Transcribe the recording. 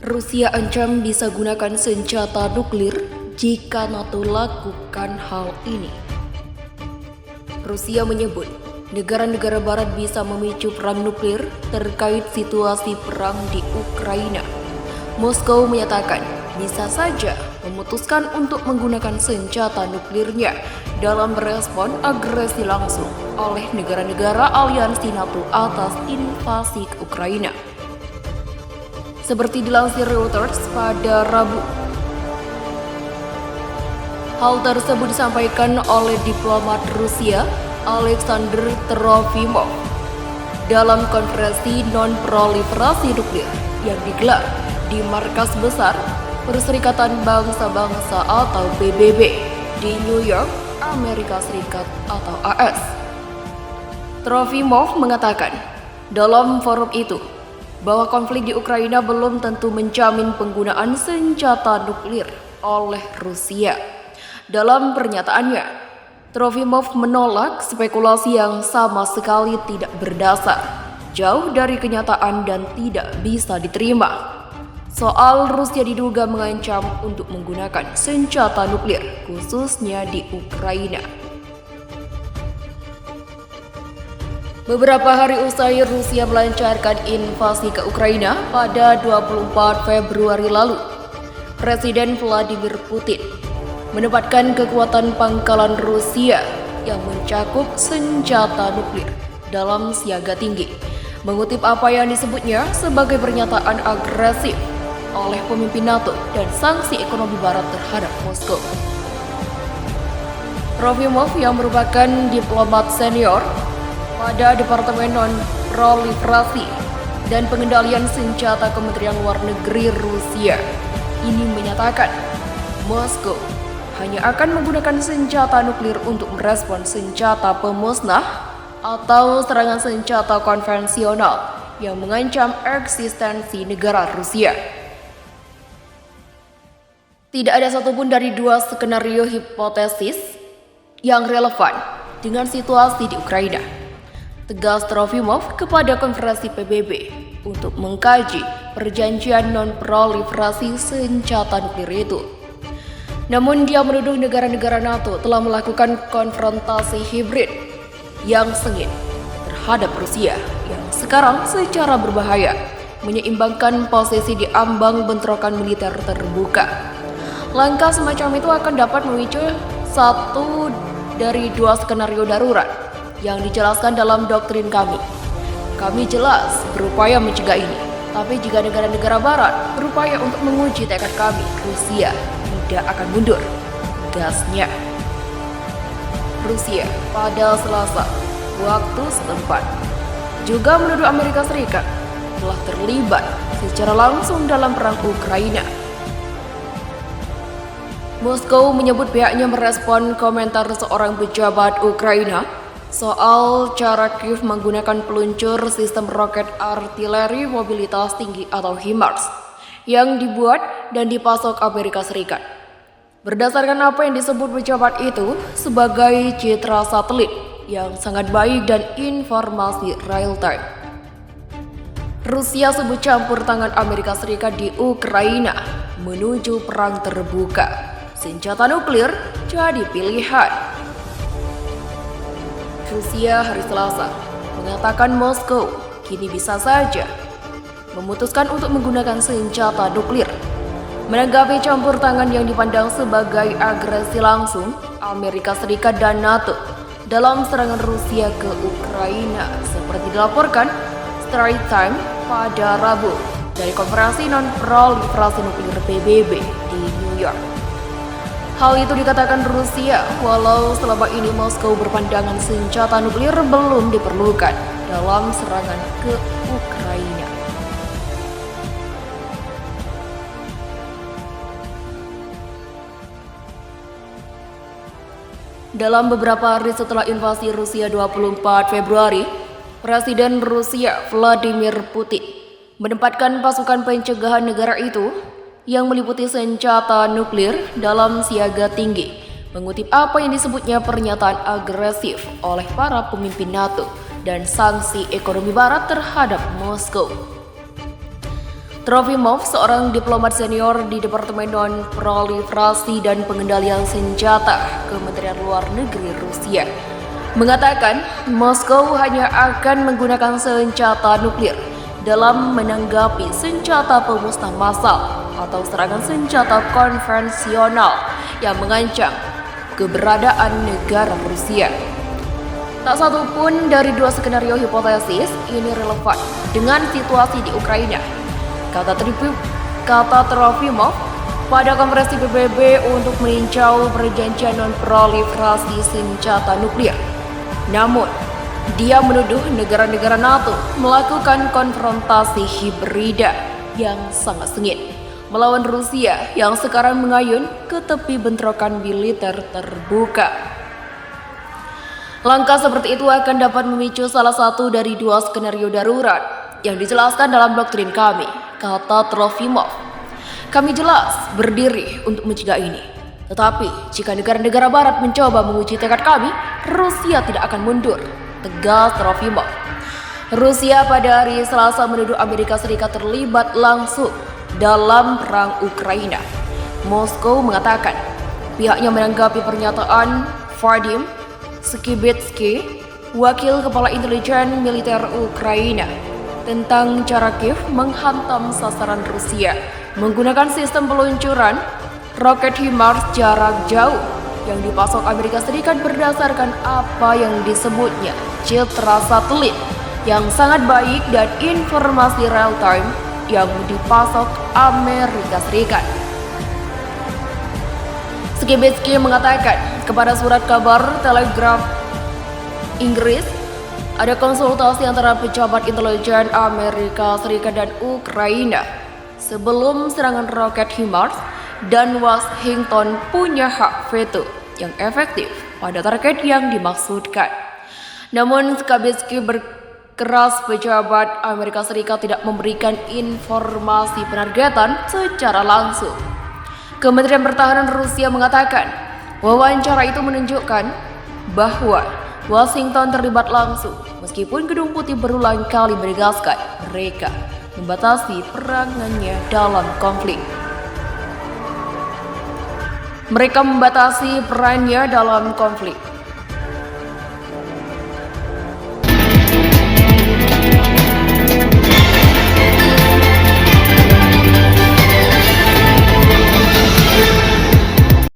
Rusia ancam bisa gunakan senjata nuklir jika NATO lakukan hal ini. Rusia menyebut negara-negara barat bisa memicu perang nuklir terkait situasi perang di Ukraina. Moskow menyatakan bisa saja memutuskan untuk menggunakan senjata nuklirnya dalam merespon agresi langsung oleh negara-negara aliansi NATO atas invasi ke Ukraina. Seperti dilansir Reuters pada Rabu. Hal tersebut disampaikan oleh diplomat Rusia Alexander Trofimov dalam konferensi non-proliferasi nuklir yang digelar di Markas Besar Perserikatan Bangsa-Bangsa atau PBB di New York, Amerika Serikat atau AS. Trofimov mengatakan dalam forum itu bahwa konflik di Ukraina belum tentu menjamin penggunaan senjata nuklir oleh Rusia. Dalam pernyataannya, Trofimov menolak spekulasi yang sama sekali tidak berdasar, jauh dari kenyataan dan tidak bisa diterima, soal Rusia diduga mengancam untuk menggunakan senjata nuklir, khususnya di Ukraina. Beberapa hari usai Rusia melancarkan invasi ke Ukraina pada 24 Februari lalu, Presiden Vladimir Putin menempatkan kekuatan pangkalan Rusia yang mencakup senjata nuklir dalam siaga tinggi, mengutip apa yang disebutnya sebagai pernyataan agresif oleh pemimpin NATO dan sanksi ekonomi Barat terhadap Moskow. Trofimov yang merupakan diplomat senior pada Departemen Non-Proliferasi dan Pengendalian Senjata Kementerian Luar Negeri Rusia ini menyatakan Moskow hanya akan menggunakan senjata nuklir untuk merespon senjata pemusnah atau serangan senjata konvensional yang mengancam eksistensi negara Rusia. Tidak ada satupun dari dua skenario hipotesis yang relevan dengan situasi di Ukraina, tegas Trofimov kepada konferensi PBB untuk mengkaji perjanjian non-proliferasi senjata nuklir itu. Namun dia menuduh negara-negara NATO telah melakukan konfrontasi hibrid yang sengit terhadap Rusia yang sekarang secara berbahaya menyeimbangkan posisi di ambang bentrokan militer terbuka. Langkah semacam itu akan dapat memicu satu dari dua skenario darurat yang dijelaskan dalam doktrin kami. Kami jelas berupaya mencegah ini, tapi jika negara-negara barat berupaya untuk menguji tekad kami, Rusia tidak akan mundur, gasnya. Rusia pada Selasa waktu setempat juga menuduh Amerika Serikat telah terlibat secara langsung dalam perang Ukraina. Moskow menyebut pihaknya merespon komentar seorang pejabat Ukraina soal cara Kiev menggunakan peluncur sistem roket artileri mobilitas tinggi atau HIMARS yang dibuat dan dipasok Amerika Serikat. Berdasarkan apa yang disebut pejabat itu sebagai citra satelit yang sangat baik dan informasi real time, Rusia sebut campur tangan Amerika Serikat di Ukraina menuju perang terbuka. Senjata nuklir jadi pilihan. Rusia hari Selasa mengatakan Moskow kini bisa saja memutuskan untuk menggunakan senjata nuklir. Menanggapi campur tangan yang dipandang sebagai agresi langsung Amerika Serikat dan NATO dalam serangan Rusia ke Ukraina, seperti dilaporkan Straits Times pada Rabu dari konferensi non-proliferasi nuklir PBB di New York. Hal itu dikatakan Rusia walau selama ini Moskow berpandangan senjata nuklir belum diperlukan dalam serangan ke Ukraina. Dalam beberapa hari setelah invasi Rusia 24 Februari, Presiden Rusia Vladimir Putin menempatkan pasukan pencegahan negara itu yang meliputi senjata nuklir dalam siaga tinggi, mengutip apa yang disebutnya pernyataan agresif oleh para pemimpin NATO dan sanksi ekonomi Barat terhadap Moskow. Trofimov, seorang diplomat senior di Departemen Non-Proliferasi dan Pengendalian Senjata Kementerian Luar Negeri Rusia, mengatakan Moskow hanya akan menggunakan senjata nuklir dalam menanggapi senjata pemusnah massal atau serangan senjata konvensional yang mengancam keberadaan negara Rusia. Tak satu pun dari dua skenario hipotesis ini relevan dengan situasi di Ukraina, kata Trofimov pada konferensi PBB untuk meninjau perjanjian non-proliferasi senjata nuklir. Namun, dia menuduh negara-negara NATO melakukan konfrontasi hibrida yang sangat sengit melawan Rusia yang sekarang mengayun ke tepi bentrokan militer terbuka. Langkah seperti itu akan dapat memicu salah satu dari dua skenario darurat yang dijelaskan dalam doktrin kami, kata Trofimov. Kami jelas berdiri untuk mencegah ini. Tetapi jika negara-negara barat mencoba menguji tekad kami, Rusia tidak akan mundur, tegas Trofimov. Rusia pada hari Selasa menuduh Amerika Serikat terlibat langsung dalam perang Ukraina. Moskow mengatakan pihaknya menanggapi pernyataan Vadim Skibetsky, wakil kepala intelijen militer Ukraina, tentang cara Kiev menghantam sasaran Rusia menggunakan sistem peluncuran roket HIMARS jarak jauh yang dipasok Amerika Serikat berdasarkan apa yang disebutnya citra satelit yang sangat baik dan informasi real time yang dipasok Amerika Serikat. Skibetsky mengatakan kepada surat kabar Telegraph Inggris, ada konsultasi antara pejabat intelijen Amerika Serikat dan Ukraina sebelum serangan roket HIMARS, dan Washington punya hak veto yang efektif pada target yang dimaksudkan. Namun Skibetsky berkeras pejabat Amerika Serikat tidak memberikan informasi penargetan secara langsung. Kementerian Pertahanan Rusia mengatakan wawancara itu menunjukkan bahwa Washington terlibat langsung, meskipun Gedung Putih berulang kali menegaskan mereka membatasi perangannya dalam konflik. Mereka membatasi perannya dalam konflik.